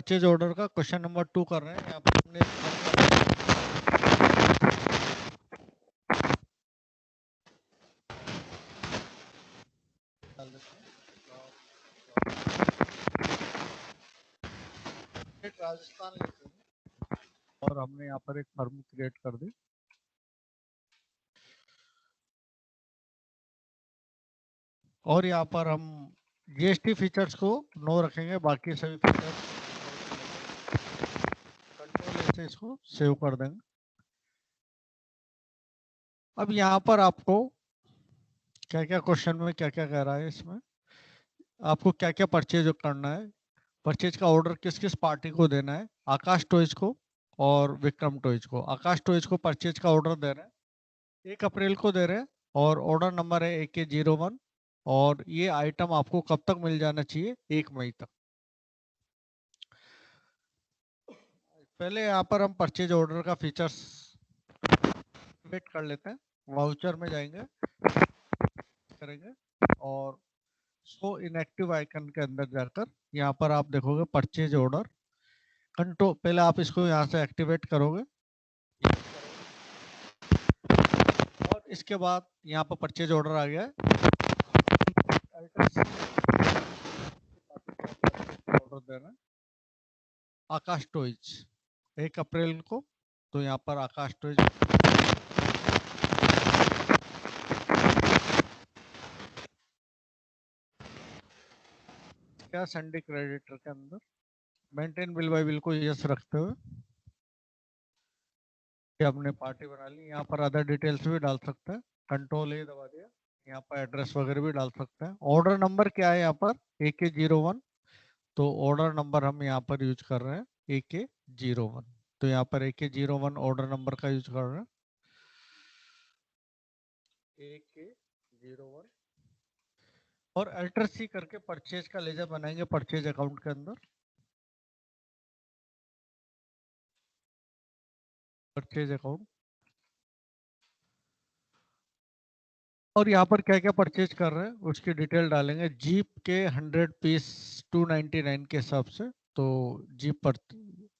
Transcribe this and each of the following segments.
Purchase order का question number 2 कर रहे हैं। यहाँ पर हमने राजस्थान लिखे हैं और हमने यहाँ पर एक फर्म क्रिएट कर दी। और यहाँ पर हम जीएसटी फीचर्स को नो रखेंगे, बाकी सभी फीचर्स कंट्रोल से इसको सेव कर देंगे। अब यहाँ पर आपको क्या क्या क्वेश्चन में क्या क्या कह रहा है, इसमें आपको क्या क्या परचेज करना है, परचेज का ऑर्डर किस किस पार्टी को देना है। आकाश टॉयज को और विक्रम टॉयज को। आकाश टॉयज को परचेज का ऑर्डर दे रहे हैं 1 अप्रैल को दे रहे हैं और ऑर्डर नंबर है AK01 और ये आइटम आपको कब तक मिल जाना चाहिए, 1 मई तक। पहले यहाँ पर हम परचेज ऑर्डर का फीचर्स वेट कर लेते हैं। वाउचर में जाएंगे, करेंगे और शो इनएक्टिव आइकन के अंदर जाकर यहाँ पर आप देखोगे परचेज ऑर्डर कंट्रोल। पहले आप इसको यहाँ से एक्टिवेट करोगे और इसके बाद यहाँ पर परचेज ऑर्डर आ गया है। ऑर्डर देना आकाश टॉयज 1 अप्रैल को, तो यहाँ पर आकाश टॉयज क्या संडे क्रेडिटर के अंदर मेंटेन बिल बाय बिल को यस रखते हुए कि हमने पार्टी बना ली। यहाँ पर अदर डिटेल्स भी डाल सकते हैं, कंट्रोल ए दबा दिया। यहाँ पर एड्रेस वगैरह भी डाल सकते हैं। ऑर्डर नंबर क्या है यहाँ पर AK01, तो ऑर्डर नंबर हम यहाँ पर यूज कर रहे हैं AK01, तो यहाँ पर AK01 ऑर्डर नंबर का यूज कर रहे हैं AK01 और अल्टर सी करके परचेज का लेजर बनाएंगे परचेज अकाउंट के अंदर। परचेज अकाउंट और यहाँ पर क्या क्या परचेज कर रहे हैं उसकी डिटेल डालेंगे। जीप के 100 पीस 299 के हिसाब से, तो जीप पर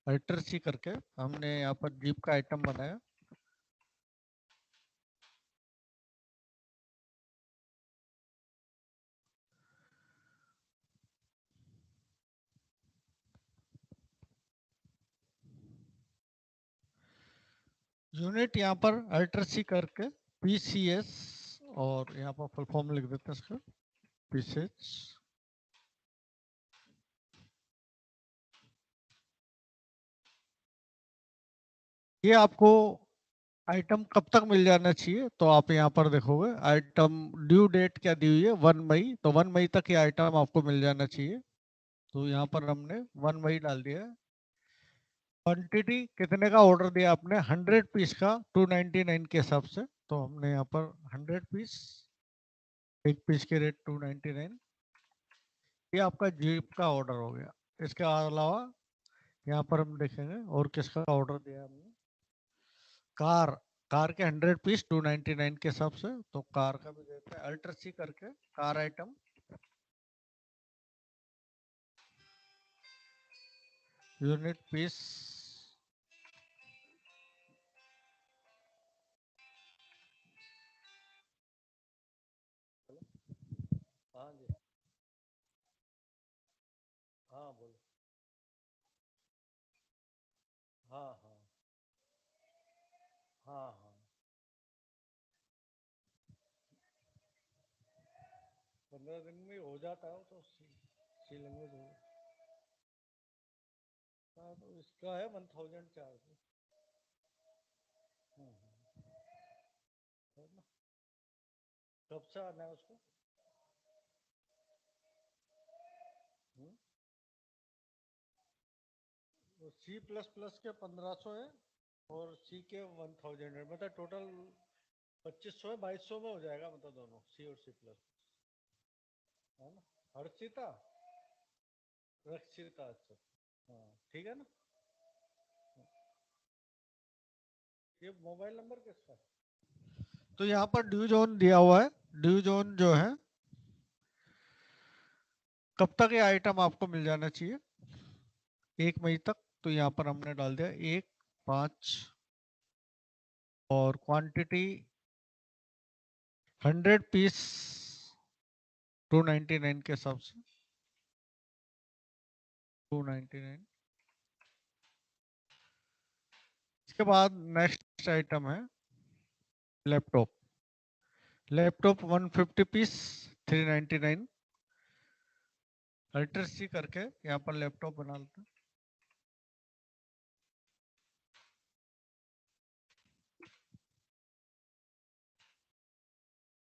अल्टर सी करके हमने यहाँ पर जीप का आइटम बनाया। यूनिट यहाँ पर अल्टर सी करके PCS और यहाँ पर फुल फॉर्म लिख देते हैं इसका PCS। ये आपको आइटम कब तक मिल जाना चाहिए, तो आप यहाँ पर देखोगे आइटम ड्यू डेट क्या दी हुई है 1 मई, तो 1 मई तक ये आइटम आपको मिल जाना चाहिए, तो यहाँ पर हमने 1 मई डाल दिया है। क्वांटिटी कितने का ऑर्डर दिया आपने, 100 पीस का 299 के हिसाब से, तो हमने यहाँ पर 100 पीस, एक पीस के रेट 299। ये आपका जीप का ऑर्डर हो गया। इसके अलावा यहाँ पर हम देखेंगे और किसका ऑर्डर दिया हमने। कार, कार के 100 पीस 299 के हिसाब से, तो कार का भी देते हैं अल्टर सी करके कार आइटम यूनिट पीस हाँ जी, हाँ बोलो, हाँ हाँ हाँ हाँ 15 दिन में हो जाता है वो तो सी लेंगे जो। हाँ तो इसका है 1000 चार्ज है ना। कब से आना है उसको। हम्म, तो C++ के 1500 है और सी के 1000 है, मतलब टोटल 2500 है, 2200 में हो जाएगा, मतलब दोनों सी और C++ है ना। हर्षिता, रक्षिता, अच्छा हाँ ठीक है ना। ये मोबाइल नंबर किसका है, तो यहाँ पर ड्यू जोन दिया हुआ है। ड्यू जोन जो है कब तक ये आइटम आपको मिल जाना चाहिए, 1 मई तक, तो यहाँ पर हमने डाल दिया 1, 5 और क्वांटिटी 100 पीस 299 के हिसाब से 299। इसके बाद नेक्स्ट आइटम है लैपटॉप। Laptop 150 piece 399। अल्टर सी करके यहाँ पर लैपटॉप बना लेते हैं।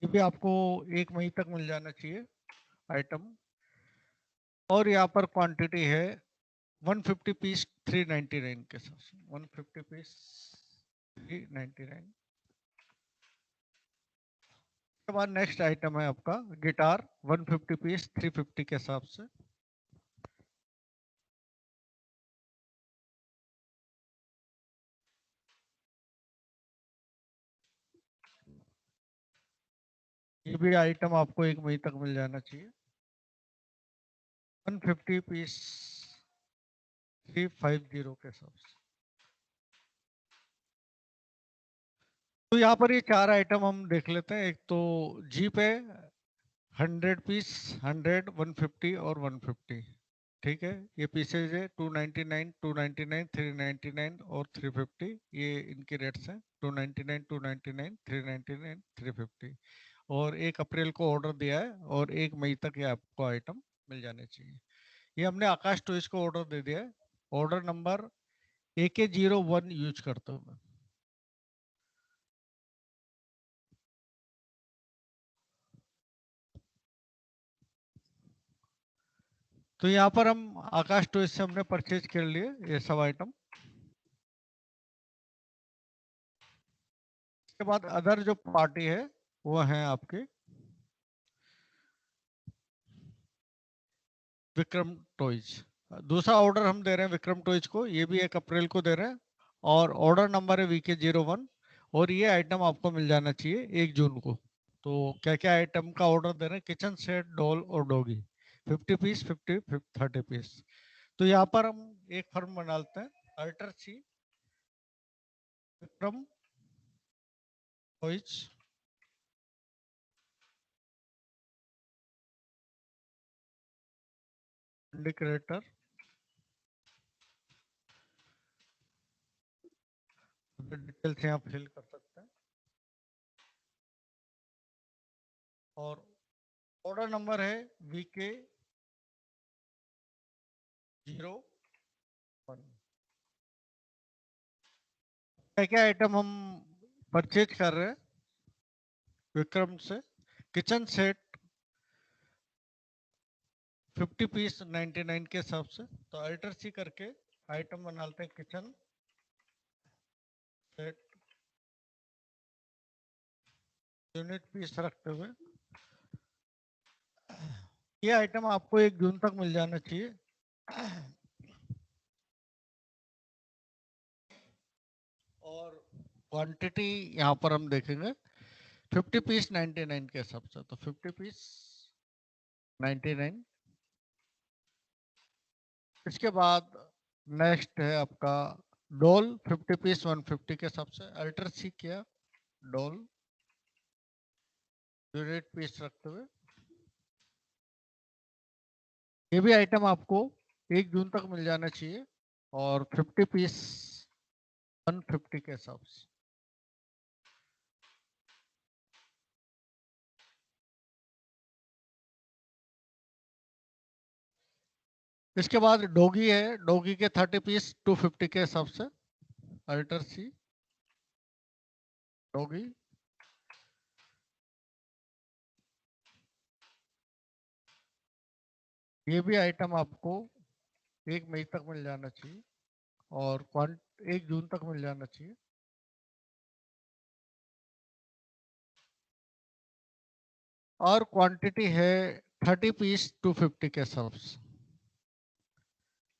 ये भी आपको 1 मई तक मिल जाना चाहिए आइटम। और यहाँ पर क्वांटिटी है 150 पीस 399 के साथ, 150 पीस 399। के बाद नेक्स्ट आइटम है आपका गिटार 150 पीस 350 के हिसाब से। ये भी आइटम आपको 1 मई तक मिल जाना चाहिए 150 पीस 350 के हिसाब से। तो यहाँ पर ये 4 आइटम हम देख लेते हैं। एक तो जीप है 100 पीस 100 150 और 150। ठीक है, ये पीसेज है 299 299 399 और 350। ये इनके रेट्स हैं 299 299 399 350। और 1 अप्रैल को ऑर्डर दिया है और 1 मई तक ये आपको आइटम मिल जाने चाहिए। ये हमने आकाश टॉयज को ऑर्डर दे दिया है। ऑर्डर नंबर AK01 यूज करते हुए। तो यहाँ पर हम आकाश टॉयज से हमने परचेज कर लिए ये सब आइटम। इसके बाद अदर जो पार्टी है वो है आपके विक्रम टॉयज। दूसरा ऑर्डर हम दे रहे हैं विक्रम टॉयज को, ये भी 1 अप्रैल को दे रहे हैं और ऑर्डर नंबर है VK01। और ये आइटम आपको मिल जाना चाहिए 1 जून को। तो क्या क्या आइटम का ऑर्डर दे रहे हैं, किचन सेट डॉल और डॉगी 50 पीस 50 30 पीस। तो यहाँ पर हम एक फर्म बना लेते हैं अल्टर सी विक्रम टॉयज इंडिकेटर। डिटेल्स यहाँ फिल कर सकते हैं और ऑर्डर नंबर है VK01। क्या क्या आइटम हम परचेज कर रहे हैं विक्रम से। किचन सेट 50 पीस 99 के हिसाब से। तो अल्टर सी करके आइटम बना लेते हैं किचन सेट यूनिट पीस रखते हुए। ये आइटम आपको 1 जून तक मिल जाना चाहिए। और क्वांटिटी यहाँ पर हम देखेंगे 50 पीस 99 के हिसाब से। तो 50 पीस 99। इसके बाद नेक्स्ट है आपका डोल 50 पीस 150 के हिसाब से। अल्टर सी किया डोल यूनिट पीस रखते हुए। ये भी आइटम आपको 1 जून तक मिल जाना चाहिए और 50 पीस 150 के हिसाब से। इसके बाद डोगी है, डोगी के 30 पीस 250 के हिसाब से। अल्टर सी डोगी। ये भी आइटम आपको 1 मई तक मिल जाना चाहिए और 1 जून तक मिल जाना चाहिए। और क्वांटिटी है 30 पीस 250 के हिसाब से।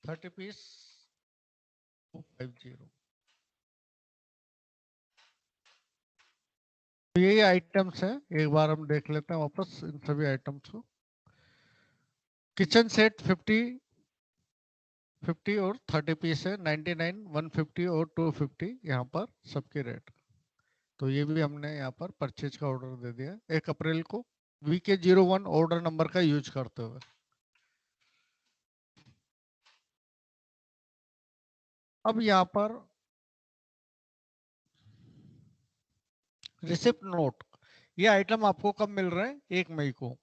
30 पीस 250। तो यही आइटम्स हैं, एक बार हम देख लेते हैं वापस इन सभी आइटम्स को। किचन सेट 50 50 और 30 पीस है, 99, 150 और 250 यहाँ पर सबके रेट। तो ये भी हमने यहाँ पर परचेज का ऑर्डर दे दिया 1 अप्रैल को VK01 ऑर्डर नंबर का यूज करते हुए। अब यहाँ पर रिसिप्ट नोट, ये आइटम आपको कब मिल रहे हैं? 1 मई को।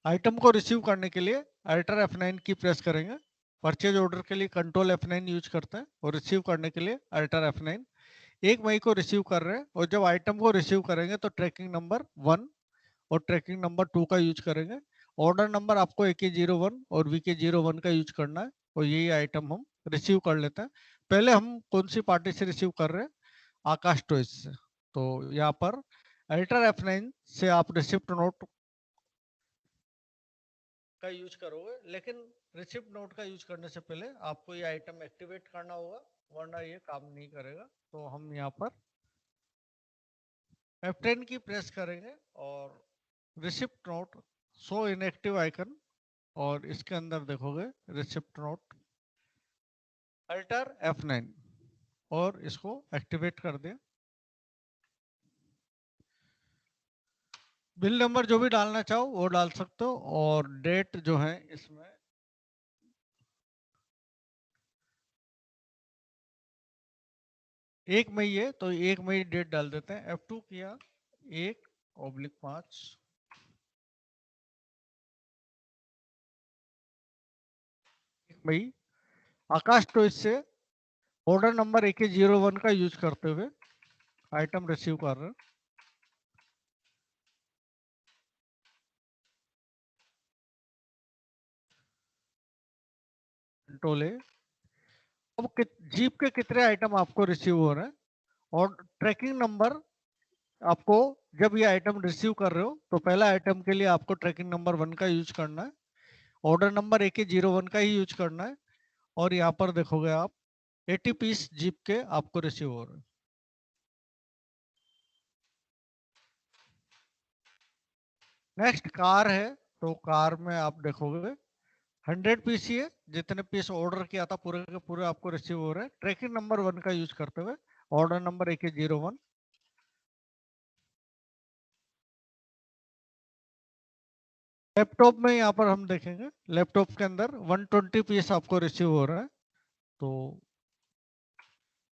आइटम को रिसीव करने के लिए अल्टर F9 की प्रेस करेंगे। परचेज ऑर्डर के लिए कंट्रोल F9 यूज करते हैं और रिसीव करने के लिए अल्टर F9। 1 मई को रिसीव कर रहे हैं और जब आइटम को रिसीव करेंगे तो ट्रैकिंग नंबर 1 और ट्रैकिंग नंबर 2 का यूज करेंगे। ऑर्डर नंबर आपको AK01 और VK01 का यूज करना है और यही आइटम हम रिसीव कर लेते हैं। पहले हम कौन सी पार्टी से रिसीव कर रहे हैं? आकाश टॉयज से। तो यहाँ पर अल्टर F9 से आप रिसिप्ट नोट का यूज करोगे, लेकिन रिसिप्ट नोट का यूज करने से पहले आपको ये आइटम एक्टिवेट करना होगा, वरना ये काम नहीं करेगा। तो हम यहाँ पर F10 की प्रेस करेंगे और receipt note show inactive icon, और इसके अंदर देखोगे रिसिप्ट नोट अल्टर F9 और इसको एक्टिवेट कर दें। बिल नंबर जो भी डालना चाहो वो डाल सकते हो और डेट जो है इसमें 1 मई है तो 1 मई डेट डाल देते हैं। F2 किया 1/5 मई। आकाश टॉयज से ऑर्डर नंबर AK01 का यूज करते हुए आइटम रिसीव कर रहे हैं। कंट्रोल है। अब जीप के कितने आइटम आपको रिसीव हो रहे हैं और ट्रैकिंग नंबर आपको, जब ये आइटम रिसीव कर रहे हो तो पहला आइटम के लिए आपको ट्रैकिंग नंबर 1 का यूज करना है, ऑर्डर नंबर AK01 का ही यूज करना है और यहाँ पर देखोगे आप 80 पीस जीप के आपको रिसीव हो रहे हैं। नेक्स्ट कार है, तो कार में आप देखोगे 100 पीस ही है, जितने पीस ऑर्डर किया था पूरे के पूरे आपको रिसीव हो रहे हैं ट्रैकिंग नंबर 1 का यूज करते हुए, ऑर्डर नंबर AK01। लैपटॉप में यहाँ पर हम देखेंगे लैपटॉप के अंदर 120 पीस आपको रिसीव हो रहा है। तो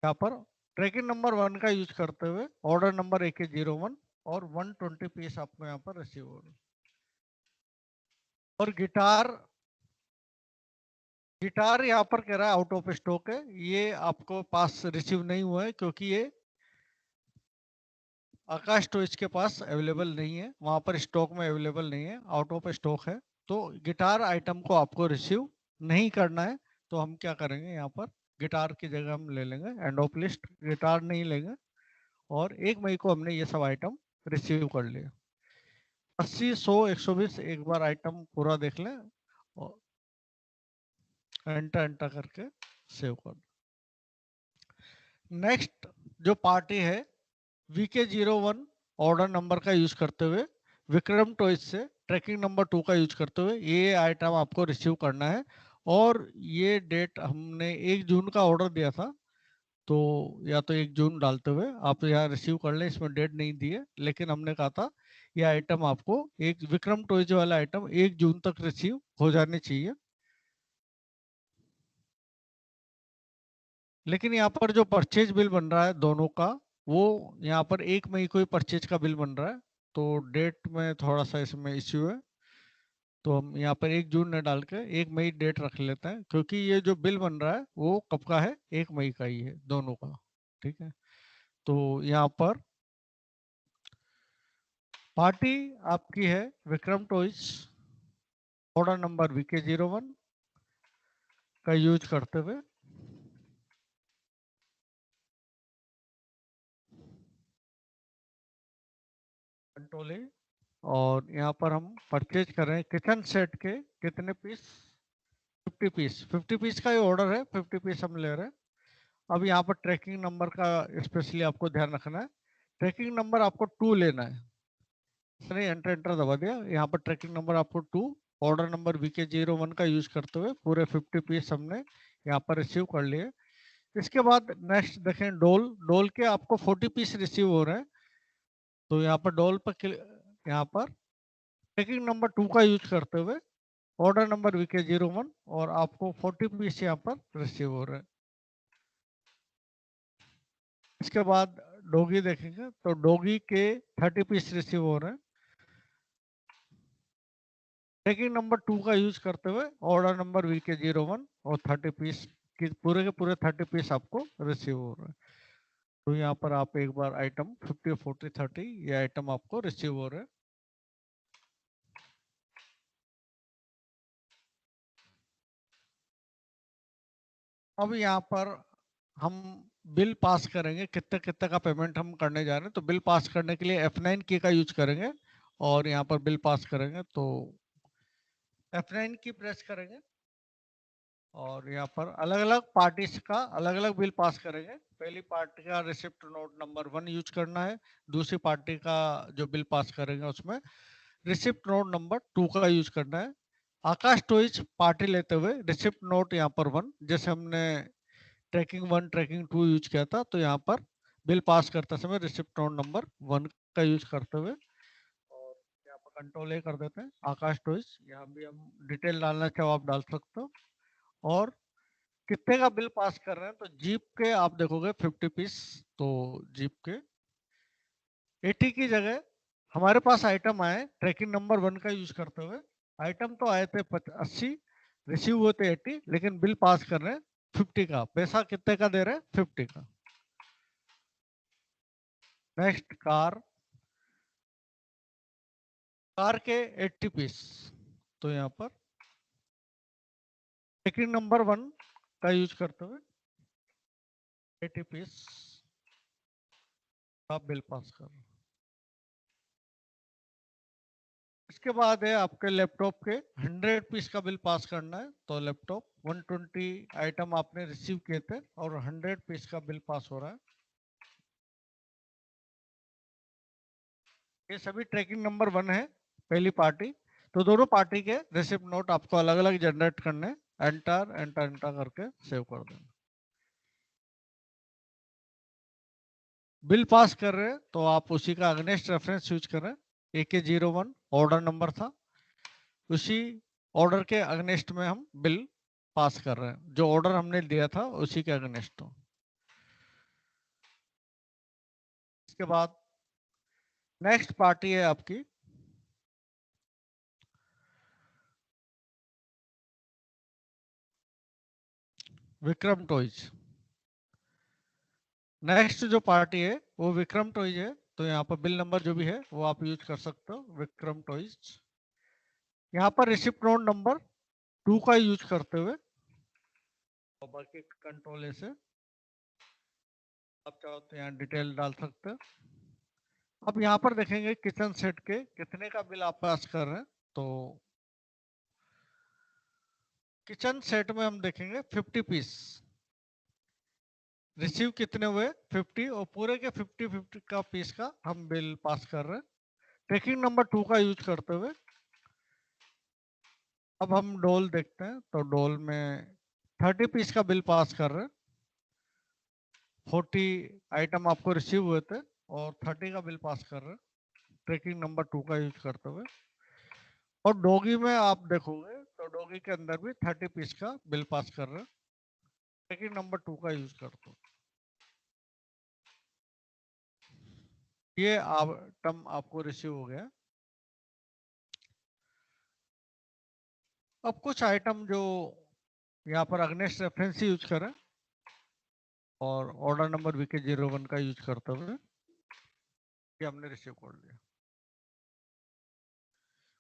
यहाँ पर ट्रैकिंग नंबर 1 का यूज करते हुए ऑर्डर नंबर AK01 और 120 पीस आपको यहाँ पर रिसीव हो रहे हैं। और गिटार, गिटार यहाँ पर कह रहा है आउट ऑफ स्टॉक है, ये आपको पास रिसीव नहीं हुआ है क्योंकि ये आकाश टॉयज के पास अवेलेबल नहीं है, वहां पर स्टॉक में अवेलेबल नहीं है, आउट ऑफ स्टॉक है। तो गिटार आइटम को आपको रिसीव नहीं करना है। तो हम क्या करेंगे, यहाँ पर गिटार की जगह हम ले लेंगे एंड ऑफ लिस्ट, गिटार नहीं लेंगे और 1 मई को हमने ये सब आइटम रिसीव कर लिया। 80, 100, 120 एक बार आइटम पूरा देख लें और एंटर एंटर करके सेव कर दो। नेक्स्ट जो पार्टी है VK01 ऑर्डर नंबर का यूज करते हुए विक्रम टॉयज से ट्रैकिंग नंबर 2 का यूज करते हुए ये आइटम आपको रिसीव करना है। और ये डेट हमने 1 जून का ऑर्डर दिया था, तो या तो 1 जून डालते हुए आप यहाँ रिसीव कर लें, इसमें डेट नहीं दी है, लेकिन हमने कहा था ये आइटम आपको एक विक्रम टॉयज वाला आइटम 1 जून तक रिसीव हो जाने चाहिए। लेकिन यहाँ पर जो परचेज बिल बन रहा है दोनों का, वो यहाँ पर 1 मई को ही परचेज का बिल बन रहा है, तो डेट में थोड़ा सा इसमें इश्यू है। तो हम यहाँ पर 1 जून न डाल के 1 मई डेट रख लेते हैं, क्योंकि ये जो बिल बन रहा है वो कब का है, 1 मई का ही है दोनों का। ठीक है, तो यहाँ पर पार्टी आपकी है Vikram toys, order number VK01 का यूज करते हुए कंट्रोल है। और यहाँ पर हम परचेज कर रहे हैं किचन सेट के कितने पीस, 50 पीस। 50 पीस का ही ऑर्डर है, 50 पीस हम ले रहे हैं। अब यहाँ पर ट्रैकिंग नंबर का स्पेशली आपको ध्यान रखना है, ट्रैकिंग नंबर आपको 2 लेना है। नहीं, एंटर एंटर दबा दिया, यहाँ पर ट्रैकिंग नंबर आपको 2 ऑर्डर नंबर VK01 का यूज करते हुए पूरे 50 पीस हमने यहाँ पर रिसीव कर लिए। इसके बाद नेक्स्ट देखें डोल। डोल के आपको 40 पीस रिसीव हो रहे हैं, तो यहाँ पर डोल पर यहाँ पर ट्रैकिंग नंबर 2 का यूज करते हुए ऑर्डर नंबर VK01 और आपको 40 पीस यहाँ पर रिसीव हो रहे हैं। इसके बाद डोगी देखेंगे तो डोगी के 30 पीस रिसीव हो रहे हैं। ट्रैकिंग नंबर 2 का यूज करते हुए ऑर्डर नंबर VK01 और 30 पीस के पूरे 30 पीस आपको रिसीव हो रहे हैं। तो यहाँ पर आप एक बार आइटम 50, 40, 30 ये आइटम आपको रिसीव हो रहे हैं। अब यहाँ पर हम बिल पास करेंगे, कितने कितने का पेमेंट हम करने जा रहे हैं। तो बिल पास करने के लिए F9 की का यूज करेंगे और यहाँ पर बिल पास करेंगे तो F9 की प्रेस करेंगे और यहाँ पर अलग अलग पार्टीज का अलग अलग बिल पास करेंगे। पहली पार्टी का रिसिप्ट नोट नंबर 1 यूज करना है, दूसरी पार्टी का जो बिल पास करेंगे उसमें रिसिप्ट नोट नंबर 2 का यूज करना है। आकाश टॉयज पार्टी लेते हुए रिसिप्ट नोट यहाँ पर 1, जैसे हमने ट्रैकिंग 1 ट्रैकिंग 2 यूज किया था, तो यहाँ पर बिल पास करते समय रिसिप्ट नोट नंबर 1 का यूज करते हुए और यहाँ पर कंट्रोल ए कर देते हैं आकाश टॉयज। यहाँ भी हम डिटेल डालना चाहो आप डाल सकते हो। और कितने का बिल पास कर रहे हैं तो जीप के आप देखोगे 50 पीस, तो जीप के 80 की जगह हमारे पास आइटम आए ट्रैकिंग नंबर 1 का यूज करते हुए। आइटम तो आए थे 80, रिसीव हुए थे 80, लेकिन बिल पास कर रहे हैं 50 का। पैसा कितने का दे रहे हैं? 50 का। नेक्स्ट कार के 80 पीस, तो यहाँ पर ट्रैकिंग नंबर 1 का यूज करते हुए 80 पीस का बिल पास कर रहे हैं। इसके बाद है आपके लैपटॉप के 100 पीस का बिल पास करना है। तो लैपटॉप 120 आइटम आपने रिसीव किए थे और 100 पीस का बिल पास हो रहा है। ये सभी ट्रैकिंग नंबर 1 है, पहली पार्टी। तो दोनों पार्टी के रिसिप्ट नोट आपको अलग अलग जनरेट करने, एंटर एंटर एंटर करके सेव कर देना। बिल पास कर रहे हैं तो आप उसी का अगेंस्ट रेफरेंस यूज करें। AK01 ऑर्डर नंबर था, उसी ऑर्डर के अगेंस्ट में हम बिल पास कर रहे हैं। जो ऑर्डर हमने दिया था उसी के अगेंस्ट हो। इसके बाद नेक्स्ट पार्टी है आपकी विक्रम टॉयज। नेक्स्ट जो पार्टी है वो विक्रम टॉयज है। तो यहाँ पर बिल नंबर जो भी है वो आप यूज कर सकते हो, विक्रम टॉयज। यहाँ पर रिसिप्ट नोट नंबर 2 का यूज करते हुए और बाकी कंट्रोल से आप चाहो तो यहाँ डिटेल डाल सकते हो। अब यहाँ पर देखेंगे किचन सेट के कितने का बिल आप पास कर रहे हैं। तो किचन सेट में हम देखेंगे 50 पीस रिसीव कितने हुए 50, और पूरे के 50 का पीस का हम बिल पास कर रहे हैं ट्रैकिंग नंबर 2 का यूज करते हुए। अब हम डोल देखते हैं तो डोल में 30 पीस का बिल पास कर रहे हैं। 40 आइटम आपको रिसीव हुए थे और 30 का बिल पास कर रहे हैं ट्रैकिंग नंबर 2 का यूज करते हुए। और डोगी में आप देखोगे तो डोगी के अंदर भी 30 पीस का बिल पास कर रहे हैं ट्रैकिंग नंबर 2 का यूज करते हुए। ये आइटम आपको रिसीव हो गया। अब कुछ आइटम जो यहाँ पर अगेंस्ट रेफरेंस यूज करें और ऑर्डर नंबर VK01 का यूज करते हुए ये हमने रिसीव कर लिया।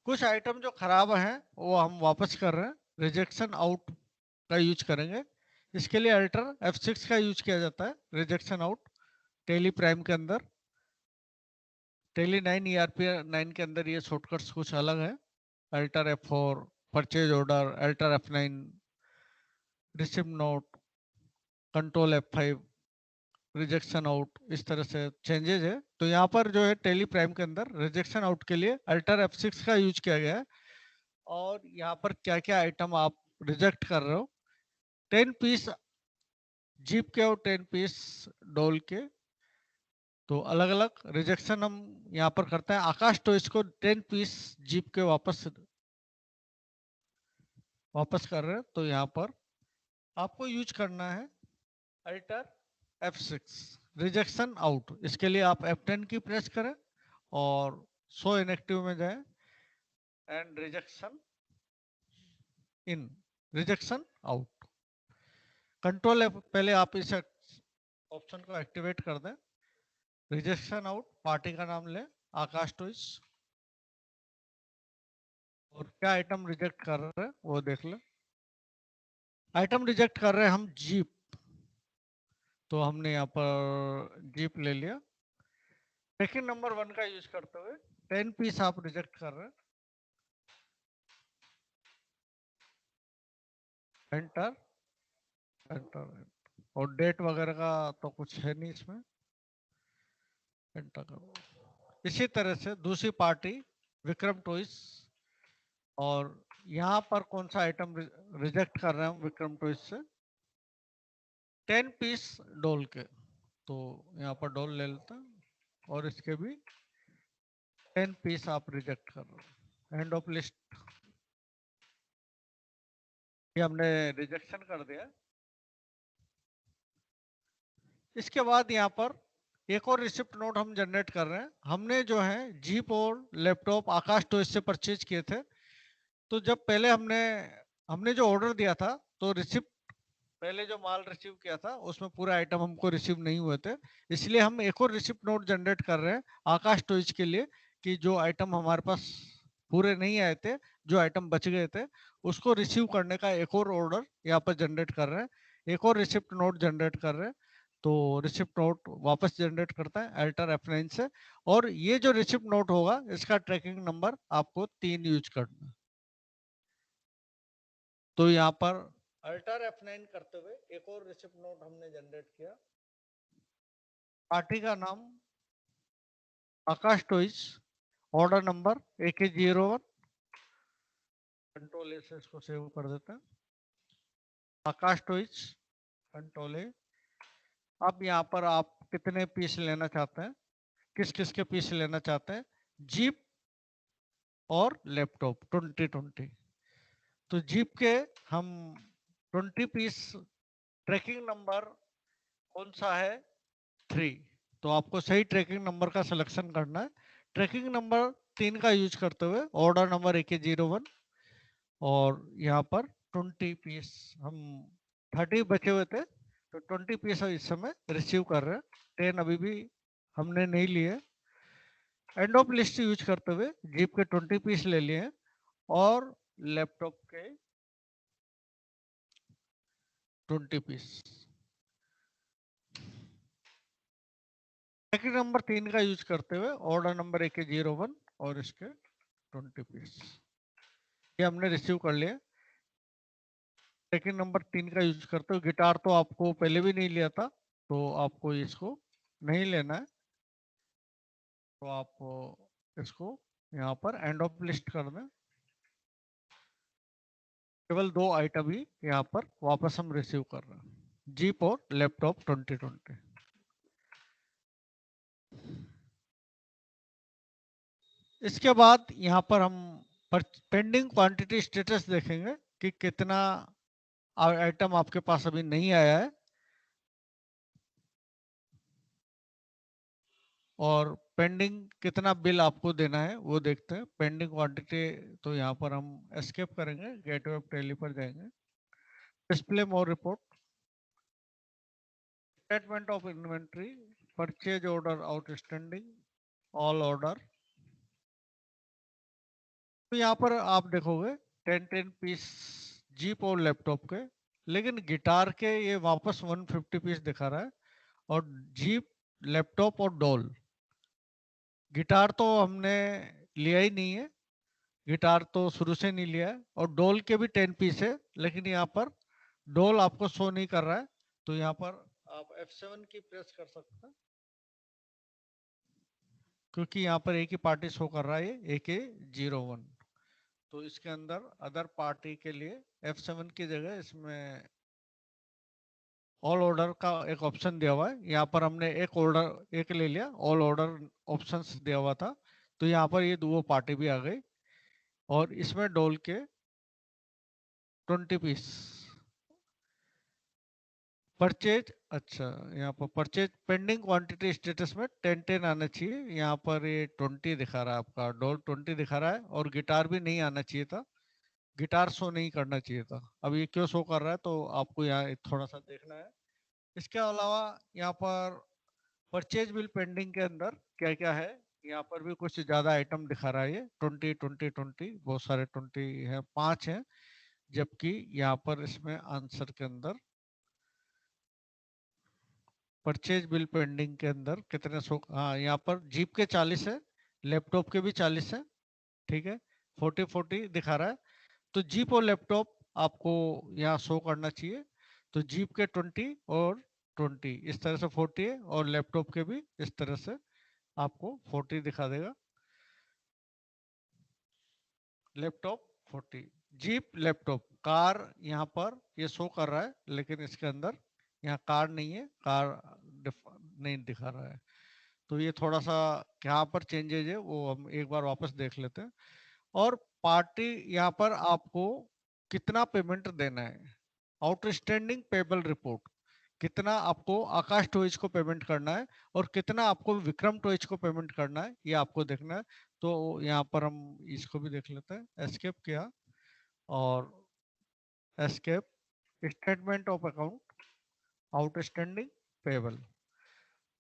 कुछ आइटम जो खराब हैं वो हम वापस कर रहे हैं, रिजेक्शन आउट का यूज करेंगे। इसके लिए अल्टर F6 का यूज किया जाता है रिजेक्शन आउट। टेली प्राइम के अंदर, टेली 9 ERP9 के अंदर ये शॉर्टकट्स कुछ अलग है। Alter F4 purchase order, alter F9 receipt note, control F5 rejection out, इस तरह से चेंजेस है। तो यहाँ पर जो है टेली प्राइम के अंदर रिजेक्शन आउट के लिए अल्टर F6 का यूज किया गया है और यहाँ पर क्या क्या आइटम आप रिजेक्ट कर रहे हो। 10 पीस जीप के और 10 पीस डोल के, तो अलग अलग रिजेक्शन हम यहाँ पर करते हैं। आकाश टॉयज को 10 पीस जीप के वापस कर रहे हैं, तो यहाँ पर आपको यूज करना है अल्टर F6 रिजेक्शन आउट। इसके लिए आप F10 की प्रेस करें और शो इनएक्टिव में जाएं and rejection in, rejection out. Control F पहले आप इस ऑप्शन को एक्टिवेट कर दें। रिजेक्शन आउट, पार्टी का नाम ले आकाश टॉयज, और क्या आइटम रिजेक्ट कर रहे हैं वो देख ले। आइटम रिजेक्ट कर रहे हैं हम जीप, तो हमने यहाँ पर जीप ले लिया। ट्रैकिंग नंबर 1 का यूज करते हुए 10 पीस आप रिजेक्ट कर रहे हैं, एंटर एंटर, और डेट वगैरह का तो कुछ है नहीं इसमें, एंटर करो। इसी तरह से दूसरी पार्टी विक्रम टॉयज, और यहाँ पर कौन सा आइटम रिजेक्ट कर रहे हैं हम विक्रम टॉयज से, 10 पीस डोल के, तो यहाँ पर डोल ले लेते हैं और इसके भी 10 पीस आप रिजेक्ट कर रहे हो। एंड ऑफ लिस्ट, ये हमने रिजेक्शन कर दिया। इसके बाद यहाँ पर एक और रिसिप्ट नोट हम जनरेट कर रहे हैं। हमने जो है जीप और लैपटॉप आकाश टॉयज से परचेज किए थे, तो जब पहले हमने हमने जो ऑर्डर दिया था, तो रिसिप्ट पहले जो माल रिसीव किया था उसमें पूरे आइटम हमको रिसीव नहीं हुए थे, इसलिए हम एक और रिसिप्ट नोट जनरेट कर रहे हैं आकाश टॉयज के लिए, कि जो आइटम हमारे पास पूरे नहीं आए थे, जो आइटम बच गए थे, उसको रिसीव करने का एक और ऑर्डर यहाँ पर जनरेट कर रहे हैं, एक और रिसिप्ट नोट जनरेट कर रहे हैं। तो रिसिप्ट नोट वापस जनरेट करता है अल्टर F9 से, और ये जो रिसिप्ट नोट होगा इसका ट्रैकिंग नंबर आपको 3 यूज करना है। तो यहाँ पर अल्टर F9 करते हुए एक और रिसिप्ट नोट हमने जनरेट किया। पार्टी का नाम Akash toys, order number AK01, control A से इसको सेव कर देते हैं। Akash toys control A. अब यहाँ पर आप कितने पीस लेना चाहते हैं, किस किस के पीस लेना चाहते हैं, जीप और लैपटॉप 2020। तो जीप के हम 20 पीस, ट्रैकिंग नंबर कौन सा है, 3, तो आपको सही ट्रैकिंग नंबर का सिलेक्शन करना है। ट्रैकिंग नंबर 3 का यूज करते हुए ऑर्डर नंबर AK01, और यहाँ पर 20 पीस, हम 30 बचे हुए थे, तो 20 पीस इस समय रिसीव कर रहे हैं, 10 अभी भी हमने नहीं लिए। एंड ऑफ लिस्ट यूज करते हुए जीप के 20 पीस ले लिए हैं, और लैपटॉप के 20 पीस। ट्रैकिंग नंबर 3 का यूज करते हुए ऑर्डर नंबर AK01 और इसके 20 पीस, ये हमने रिसीव कर लिया। ट्रैकिंग नंबर 3 का यूज करते हुए गिटार तो आपको पहले भी नहीं लिया था, तो आपको इसको नहीं लेना है, तो आप इसको यहाँ पर एंड ऑफ लिस्ट कर दें। केवल 2 आइटम ही यहाँ पर वापस हम रिसीव कर रहे हैं, जीप और लैपटॉप 2020। इसके बाद यहाँ पर हम पेंडिंग क्वांटिटी स्टेटस देखेंगे कि कितना आइटम आपके पास अभी नहीं आया है, और पेंडिंग कितना बिल आपको देना है वो देखते हैं। पेंडिंग क्वांटिटी, तो यहाँ पर हम एस्केप करेंगे, गेटवे ऑफ टैली पर जाएंगे, display more report, statement of inventory, purchase order outstanding, all order. तो यहाँ पर आप देखोगे 10 पीस जीप और लैपटॉप के, लेकिन गिटार के ये वापस 150 पीस दिखा रहा है, और जीप, लैपटॉप और डॉल, गिटार तो हमने लिया ही नहीं है, गिटार तो शुरू से नहीं लिया है, और डोल के भी 10 पीस है, लेकिन यहाँ पर डोल आपको शो नहीं कर रहा है, तो यहाँ पर आप F7 की प्रेस कर सकते हैं, क्योंकि यहाँ पर एक ही पार्टी शो कर रहा है, AK01। तो इसके अंदर अदर पार्टी के लिए F7 की जगह इसमें ऑल ऑर्डर का एक ऑप्शन दिया हुआ है। यहाँ पर हमने एक ले लिया, ऑल ऑर्डर ऑप्शंस दिया हुआ था, तो यहाँ पर ये दो पार्टी भी आ गई और इसमें डोल के 20 पीस परचेज। अच्छा, यहाँ पर परचेज पेंडिंग क्वांटिटी स्टेटस में 10-10 आना चाहिए, यहाँ पर ये 20 दिखा रहा है, आपका डोल 20 दिखा रहा है और गिटार भी नहीं आना चाहिए था, गिटार शो नहीं करना चाहिए था। अब ये क्यों शो कर रहा है तो आपको यहाँ थोड़ा सा देखना है। इसके अलावा यहाँ पर परचेज बिल पेंडिंग के अंदर क्या क्या है, यहाँ पर भी कुछ ज्यादा आइटम दिखा रहा है, ये 20 बहुत सारे 20 है, 5 है, जबकि यहाँ पर इसमें आंसर के अंदर परचेज बिल पेंडिंग के अंदर कितने सो, हाँ यहाँ पर जीप के 40 है, लैपटॉप के भी 40 है, ठीक है, 40 दिखा रहा है। तो जीप और लैपटॉप आपको यहाँ शो करना चाहिए, तो जीप के 20 और 20 इस तरह से 40 है और लैपटॉप के भी इस तरह से आपको 40 दिखा देगा। लैपटॉप 40, जीप लैपटॉप, कार यहाँ पर ये शो कर रहा है लेकिन इसके अंदर यहाँ कार नहीं है, नहीं दिखा रहा है। तो ये थोड़ा सा यहाँ पर चेंजेज है, वो हम एक बार वापस देख लेते हैं। और पार्टी यहाँ पर आपको कितना पेमेंट देना है, आउटस्टैंडिंग पेबल रिपोर्ट, कितना आपको आकाश टॉयज को पेमेंट करना है और कितना आपको विक्रम टॉयज को पेमेंट करना है, ये आपको देखना है। तो यहाँ पर हम इसको भी देख लेते हैं, एस्केप किया और escape, statement of account, outstanding payable.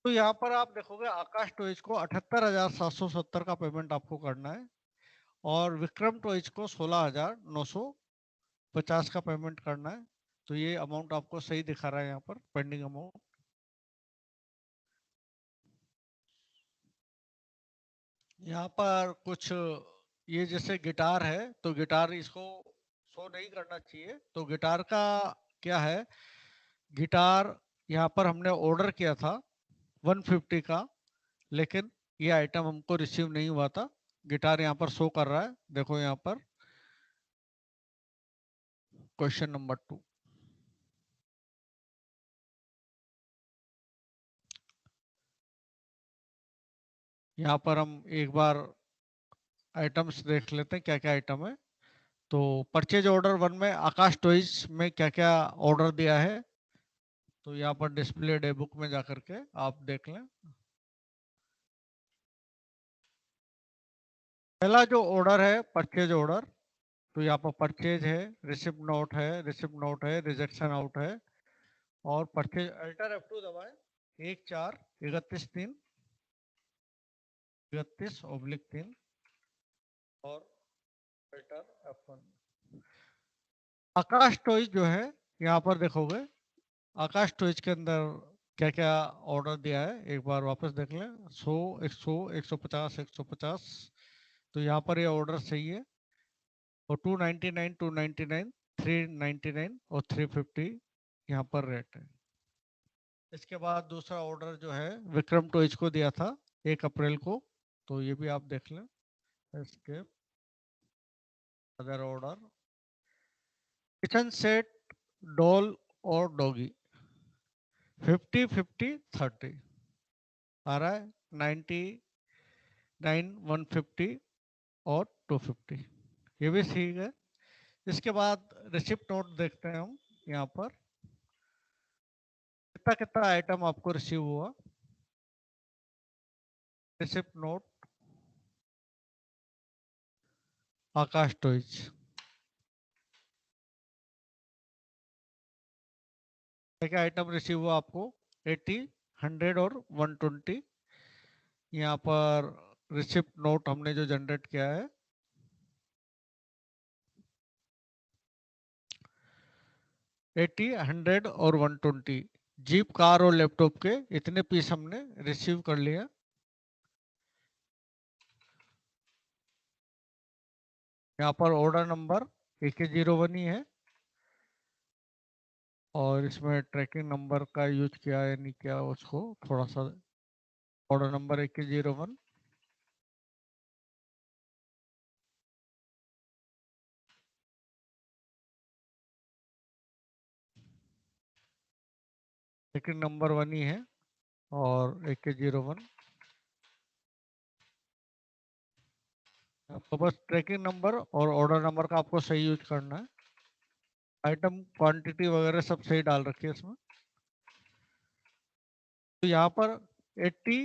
तो यहाँ पर आप देखोगे आकाश टॉयज को 78,770 का पेमेंट आपको करना है और विक्रम टॉयज को 16,950 का पेमेंट करना है। तो ये अमाउंट आपको सही दिखा रहा है यहाँ पर, पेंडिंग अमाउंट। यहाँ पर कुछ ये जैसे गिटार है तो गिटार इसको शो नहीं करना चाहिए, तो गिटार का क्या है, गिटार यहाँ पर हमने ऑर्डर किया था 150 का, लेकिन ये आइटम हमको रिसीव नहीं हुआ था। गिटार यहाँ पर शो कर रहा है, देखो यहाँ पर क्वेश्चन नंबर 2। यहाँ पर हम एक बार आइटम्स देख लेते हैं क्या क्या आइटम है। तो परचेज ऑर्डर 1 में आकाश टॉयज में क्या क्या ऑर्डर दिया है, तो यहाँ पर डिस्प्ले डे बुक में जाकर के आप देख लें। पहला जो ऑर्डर है परचेज ऑर्डर, तो यहाँ पर परचेज है, रिसिप्ट नोट है, रिजेक्शन आउट है और परचेज अल्टर F2 दबाएं, 1/4/31/3, 31/3 और अल्टर F1। आकाश टॉयज जो है यहाँ पर देखोगे, आकाश टॉयज के अंदर क्या क्या ऑर्डर दिया है एक बार वापस देख लें, 100, 100, 150, 150। तो यहाँ पर ये ऑर्डर सही है और 299, 299, 399 और 350 यहाँ पर रेट है। इसके बाद दूसरा ऑर्डर जो है विक्रम टॉयज को दिया था 1 अप्रैल को, तो ये भी आप देख लें। इसके other order kitchen set, doll और डॉगी, 50-50-30 आ रहा है, 99, 150 और 250, ये भी ठीक है। इसके बाद रिसिप्ट नोट देखते हैं हम, यहाँ पर कितना कितना आइटम आपको रिसीव हुआ। रिसिप्ट नोट आकाश टॉयज, क्या आइटम रिसीव हुआ आपको, 80, 100 और 120। यहाँ पर रिसिप्ट नोट हमने जो जनरेट किया है 80, 100 और 120, जीप, कार और लैपटॉप के इतने पीस हमने रिसीव कर लिया। यहाँ पर ऑर्डर नंबर AK01 ही है और इसमें ट्रैकिंग नंबर का यूज किया है नहीं किया उसको थोड़ा सा। Order number AK01 tracking number 1 ही है और AK01 आपको बस ट्रैकिंग नंबर और ऑर्डर नंबर का आपको सही यूज करना है। आइटम क्वांटिटी वगैरह सब सही डाल रखी है इसमें। तो यहाँ पर 80,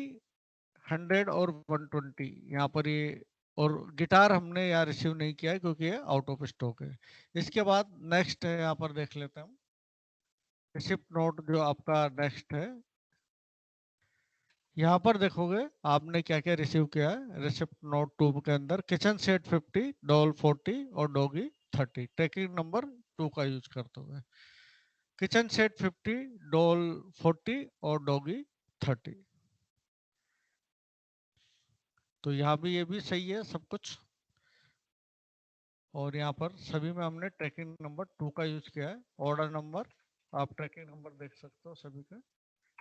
100 और 120 यहाँ पर ये, और गिटार हमने यहाँ रिसीव नहीं किया है क्योंकि ये आउट ऑफ स्टॉक है। इसके बाद नेक्स्ट है, यहाँ पर देख लेते हैं हम रिसिप्ट नोट जो आपका नेक्स्ट है। यहाँ पर देखोगे आपने क्या क्या रिसीव किया है। रिसिप्ट नोट 2 के अंदर किचन सेट 50, डॉल 40 और डॉगी 30 ट्रैकिंग नंबर 2 का यूज करते हुए। किचन सेट 50, डॉल 40 और डॉगी 30। तो यहाँ भी ये भी सही है सब कुछ। और यहाँ पर सभी में हमने ट्रैकिंग नंबर 2 का यूज किया है। ऑर्डर नंबर आप ट्रैकिंग नंबर देख सकते हो सभी के,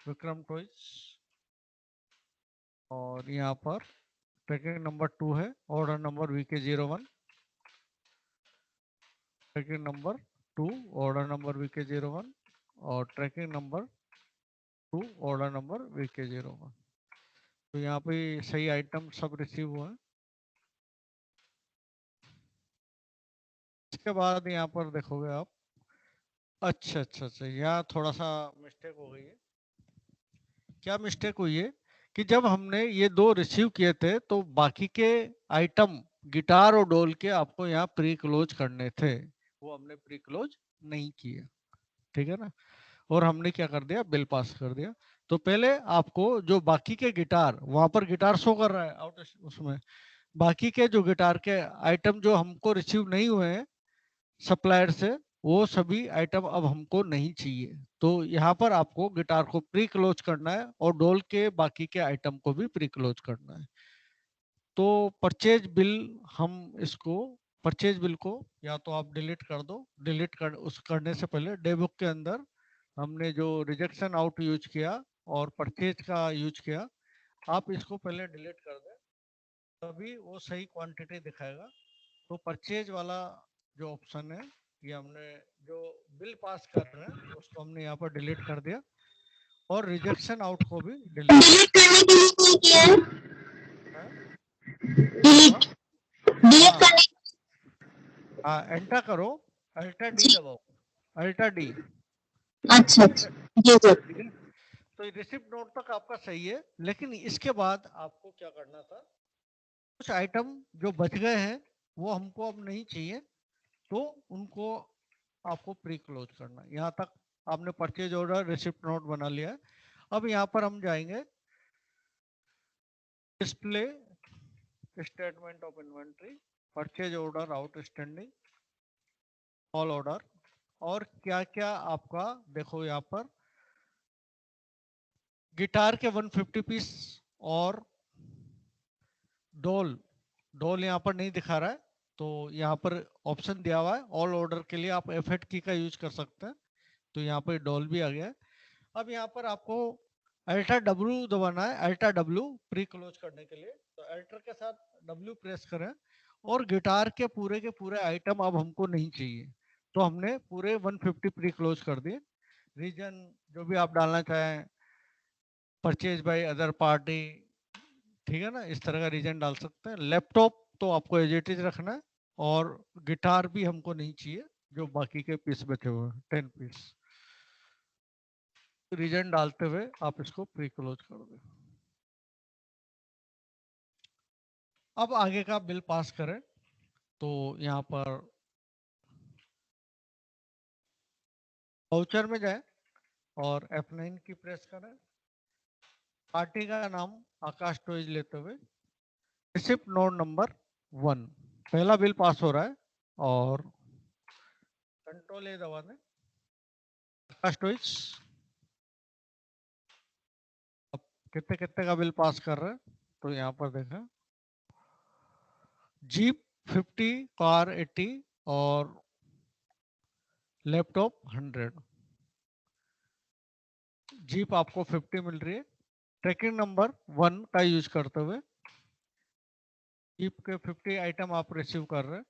विक्रम टॉयज। और यहाँ पर ट्रैकिंग नंबर 2 है, order number VK01। Tracking number 2, order number VK01 और tracking number 2, order number VK01। तो यहाँ पे सही आइटम सब रिसीव हुआ है। इसके बाद यहाँ पर देखोगे आप, अच्छा अच्छा अच्छा, यहाँ थोड़ा सा मिस्टेक हो गई है। क्या मिस्टेक हुई है कि जब हमने ये दो रिसीव किए थे तो बाकी के आइटम गिटार और डोल के आपको यहाँ प्री क्लोज करने थे, वो हमने प्री क्लोज नहीं किए, ठीक है ना। और हमने क्या कर दिया, बिल पास कर दिया। तो पहले आपको जो बाकी के गिटार, वहां पर गिटार शो कर रहा है आउट उसमें, बाकी के जो गिटार के आइटम जो हमको रिसीव नहीं हुए हैं सप्लायर से, वो सभी आइटम अब हमको नहीं चाहिए। तो यहाँ पर आपको गिटार को प्री क्लोज करना है और डोल के बाकी के आइटम को भी प्री क्लोज करना है। तो परचेज बिल, हम इसको परचेज बिल को या तो आप डिलीट कर दो, डिलीट कर उस करने से पहले डे बुक के अंदर हमने जो रिजेक्शन आउट यूज किया और परचेज का यूज किया, आप इसको पहले डिलीट कर दें, तभी वो सही क्वांटिटी दिखाएगा। तो परचेज वाला जो ऑप्शन है, ये हमने जो बिल पास कर रहे हैं उसको हमने यहाँ पर डिलीट कर दिया और रिजेक्शन आउट को भी डिलीट डिलीट करने के लिए क्या किया है? है। डिलीट डिलीट हाँ करने। हाँ, एंटर करो, अल्टर डी जी। दबाओ, अल्टर डी। अच्छा अच्छा। जी जी। ठीक है, तो रिसिप्ट नोट तक आपका सही है, लेकिन इसके बाद आपको क्या करना था, कुछ आइटम जो बच गए हैं वो हमको अब नहीं चाहिए, तो उनको आपको प्री क्लोज करना है। यहाँ तक आपने परचेज ऑर्डर रिसिप्ट नोट बना लिया है। अब यहाँ पर हम जाएंगे display statement of inventory, purchase order outstanding, all order, और क्या क्या आपका देखो यहाँ पर गिटार के 150 पीस और डोल, डोल यहाँ पर नहीं दिखा रहा है, तो यहाँ पर ऑप्शन दिया हुआ है ऑल ऑर्डर के लिए आप F8 की का यूज कर सकते हैं। तो यहाँ पर डोल भी आ गया है। अब यहाँ पर आपको अल्टर W दबाना है, अल्टर W प्री क्लोज करने के लिए। तो अल्टर के साथ W प्रेस करें और गिटार के पूरे आइटम अब हमको नहीं चाहिए, तो हमने पूरे 150 प्री क्लोज कर दिए। रीजन जो भी आप डालना चाहें, परचेज बाय अदर पार्टी, ठीक है ना, इस तरह का रीजन डाल सकते हैं। लैपटॉप तो आपको एज इट इज रखना है, और गिटार भी हमको नहीं चाहिए जो बाकी के पीस बचे हुए हैं 10 पीस। रीजन डालते हुए आप इसको प्री क्लोज कर दें। अब आगे का बिल पास करें, तो यहाँ पर वाउचर में जाए और F9 की प्रेस करें, पार्टी का नाम आकाश टॉयज लेते हुए रिसिप्ट नोट नंबर 1, पहला बिल पास हो रहा है, और कंट्रोल ए दबा दें, आकाश टॉयज। अब कितने कितने का बिल पास कर रहे हैं, तो यहाँ पर देखें जीप 50, कार 80 और लैपटॉप 100। जीप आपको 50 मिल रही है, ट्रैकिंग नंबर 1 का यूज करते हुए जीप के 50 आइटम आप रिसीव कर रहे हैं।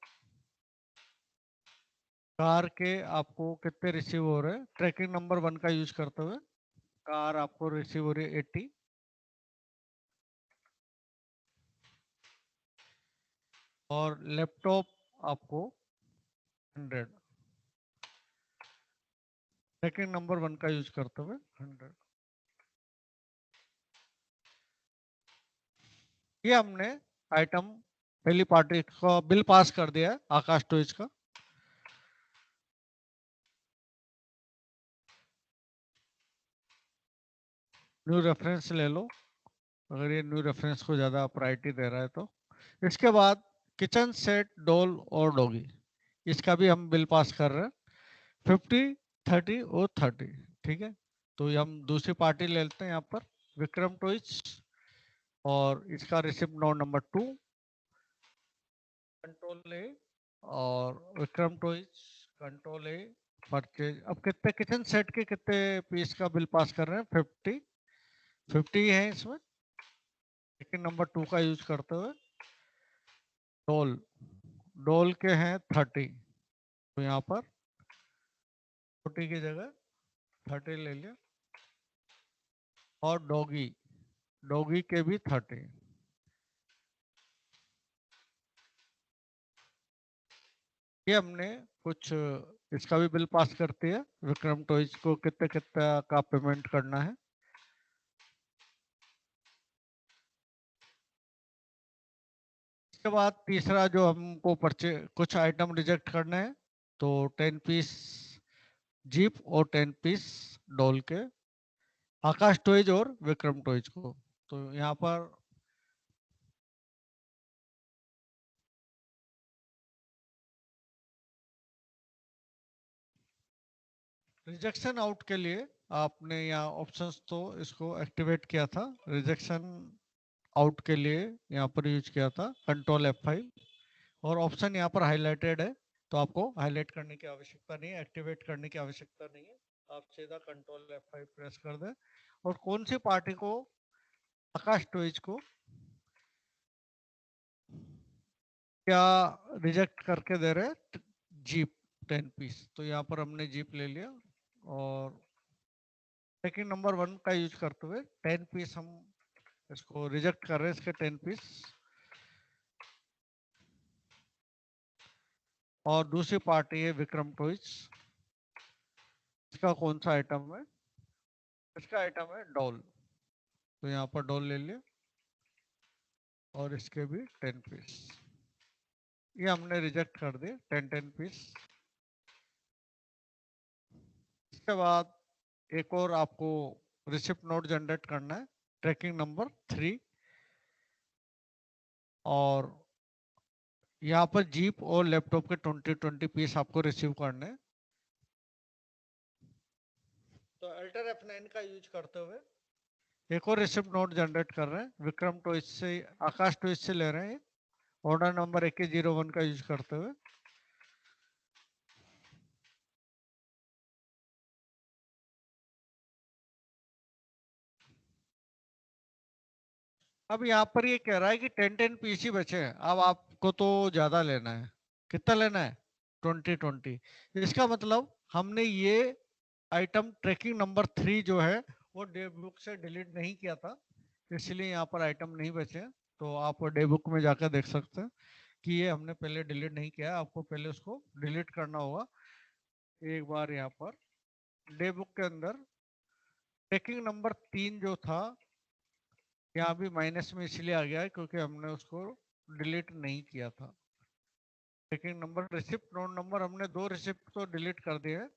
कार के आपको कितने रिसीव हो रहे हैं, ट्रैकिंग नंबर 1 का यूज करते हुए कार आपको रिसीव हो रही है 80, और लैपटॉप आपको 100। सेकंड नंबर 1 का यूज करते हुए 100। ये हमने आइटम पहली पार्टी का बिल पास कर दिया है आकाश टॉयज का। न्यू रेफरेंस ले लो अगर ये न्यू रेफरेंस को ज़्यादा प्रायोरिटी दे रहा है तो। इसके बाद किचन सेट, डॉल और डॉगी, इसका भी हम बिल पास कर रहे हैं 50, 30 और 30। ठीक है, तो ये हम दूसरी पार्टी ले लेते हैं यहाँ पर, विक्रम टॉयज, और इसका receipt note number 2 control A, और Vikram toys control A purchase. अब कितने किचन सेट के कितने पीस का बिल पास कर रहे हैं? 50 है इसमें। सेकंड नंबर 2 का यूज करते हुए डोल, डोल के हैं 30, तो यहाँ पर 40 की जगह 30 ले लिया। और डॉगी, डॉगी के भी 30। ये हमने कुछ इसका भी बिल पास करती है, विक्रम टॉयज को कितने कितना का पेमेंट करना है। इसके बाद तीसरा जो हमको कुछ आइटम रिजेक्ट करने हैं, तो 10 पीस जीप और 10 पीस डॉल के आकाश टॉयज और विक्रम टॉयज को। तो यहाँ पर रिजेक्शन आउट के लिए आपने यहाँ ऑप्शंस तो इसको एक्टिवेट किया था, रिजेक्शन आउट के लिए यहाँ पर यूज किया था कंट्रोल F5, और ऑप्शन यहाँ पर हाईलाइटेड है, तो आपको हाईलाइट करने की आवश्यकता नहीं है, एक्टिवेट करने की आवश्यकता नहीं है। आप सीधा कंट्रोल F5 प्रेस कर दें। और कौन सी पार्टी को, आकाश टॉयज को क्या रिजेक्ट करके दे रहे हैं? जीप 10 पीस, तो यहाँ पर हमने जीप ले लिया, और सेकंड नंबर 1 का यूज करते हुए 10 पीस हम इसको रिजेक्ट कर रहे हैं, इसके 10 पीस। और दूसरी पार्टी है विक्रम टॉयज, इसका कौन सा आइटम है? इसका आइटम है डॉल, तो यहाँ पर डॉल ले लिया, और इसके भी 10 पीस। ये हमने रिजेक्ट कर दिए 10 पीस। इसके बाद एक और आपको रिसिप्ट नोट जनरेट करना है, ट्रैकिंग नंबर 3, और यहाँ पर जीप और लैपटॉप के 20 पीस आपको रिसीव करने हैं। तो अल्टर F9 का यूज करते हुए एक और रिसिप्ट नोट जनरेट कर रहे हैं, विक्रम टॉयज से, आकाश टॉयज से ले रहे हैं, ऑर्डर नंबर 2101 का यूज करते हुए। अब यहाँ पर ये कह रहा है कि 10 पीस ही बचे हैं, अब आपको तो ज्यादा लेना है। कितना लेना है? 20। इसका मतलब हमने ये आइटम ट्रैकिंग नंबर 3 जो है वो डे बुक से डिलीट नहीं किया था, इसलिए यहाँ पर आइटम नहीं बचे हैं। तो आप डे बुक में जाकर देख सकते हैं कि ये हमने पहले डिलीट नहीं किया, आपको पहले उसको डिलीट करना होगा। एक बार यहाँ पर डे बुक के अंदर ट्रैकिंग नंबर 3 जो था, यहाँ भी माइनस में इसलिए आ गया है क्योंकि हमने उसको डिलीट नहीं किया था। Tracking number, receipt note number, हमने 2 रिसिप्ट तो डिलीट कर दिए हैं,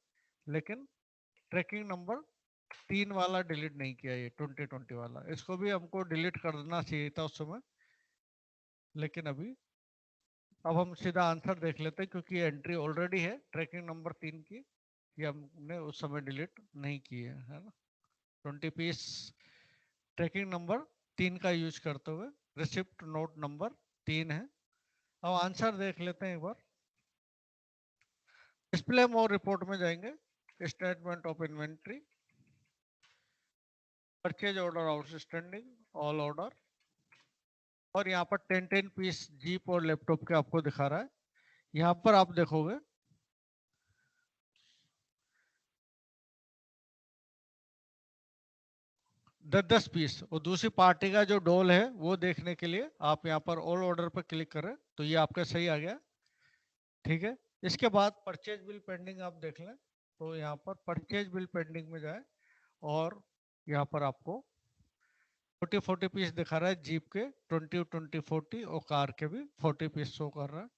लेकिन ट्रैकिंग नंबर 3 वाला डिलीट नहीं किया, ये 2020 वाला, इसको भी हमको डिलीट कर देना चाहिए था उस समय, लेकिन अभी। अब हम सीधा आंसर देख लेते हैं, क्योंकि एंट्री ऑलरेडी है ट्रैकिंग नंबर 3 की, ये हमने उस समय डिलीट नहीं की है ना। 20 पीस ट्रैकिंग नंबर 3 का यूज करते हुए रिसिप्ट नोट नंबर 3 है। अब आंसर देख लेते हैं एक बार। डिस्प्ले मोर रिपोर्ट में जाएंगे, statement of inventory, purchase order outstanding, all order, और यहाँ पर 10 पीस जीप और लैपटॉप के आपको दिखा रहा है। यहाँ पर आप देखोगे 10-10 पीस, और दूसरी पार्टी का जो डोल है वो देखने के लिए आप यहाँ पर ऑल ऑर्डर पर क्लिक करें तो ये आपका सही आ गया। ठीक है, इसके बाद परचेज बिल पेंडिंग आप देख लें, तो यहाँ पर परचेज बिल पेंडिंग में जाए और यहाँ पर आपको 40-40 पीस दिखा रहा है, जीप के 20-20-40 और कार के भी 40 पीस शो कर रहा है।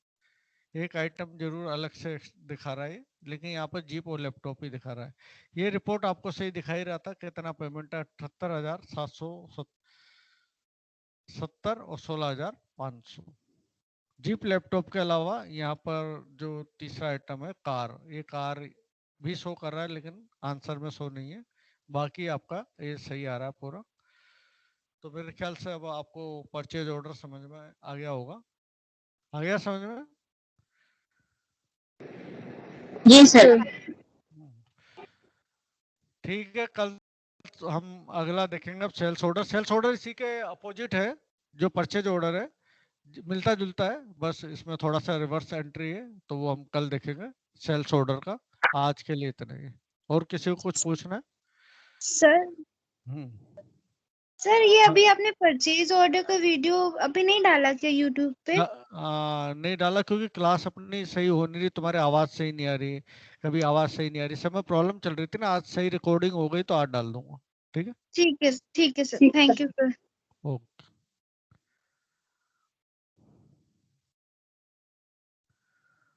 एक आइटम जरूर अलग से दिखा रहा है, लेकिन यहाँ पर जीप और लैपटॉप ही दिखा रहा है। ये रिपोर्ट आपको सही दिखाई रहा था, कितना पेमेंट है 78,770 और 16,500। जीप लैपटॉप के अलावा यहाँ पर जो तीसरा आइटम है कार, ये कार भी शो कर रहा है लेकिन आंसर में शो नहीं है, बाकी आपका ये सही आ रहा है पूरा। तो मेरे ख्याल से अब आपको परचेज ऑर्डर समझ में आ गया होगा। आ गया समझ में? जी सर। ठीक है, कल हम अगला देखेंगे अब सेल्स ऑर्डर। सेल्स ऑर्डर इसी के अपोजिट है जो परचेज ऑर्डर है, मिलता जुलता है, बस इसमें थोड़ा सा रिवर्स एंट्री है, तो वो हम कल देखेंगे सेल्स ऑर्डर का। आज के लिए इतना ही। और किसी को कुछ पूछना है? सर हम्म, सर ये हाँ। अभी आपने परचेज ऑर्डर का वीडियो अभी नहीं डाला क्या यूट्यूब पे? नहीं डाला क्योंकि क्लास अपनी सही हो नहीं रही, तुम्हारी आवाज सही नहीं आ रही, कभी आवाज सही नहीं आ रही, सब में प्रॉब्लम चल रही थी ना। आज सही रिकॉर्डिंग हो गई तो आज डाल दूंगा। ठीक है, ठीक है sir, thank you sir. Okay.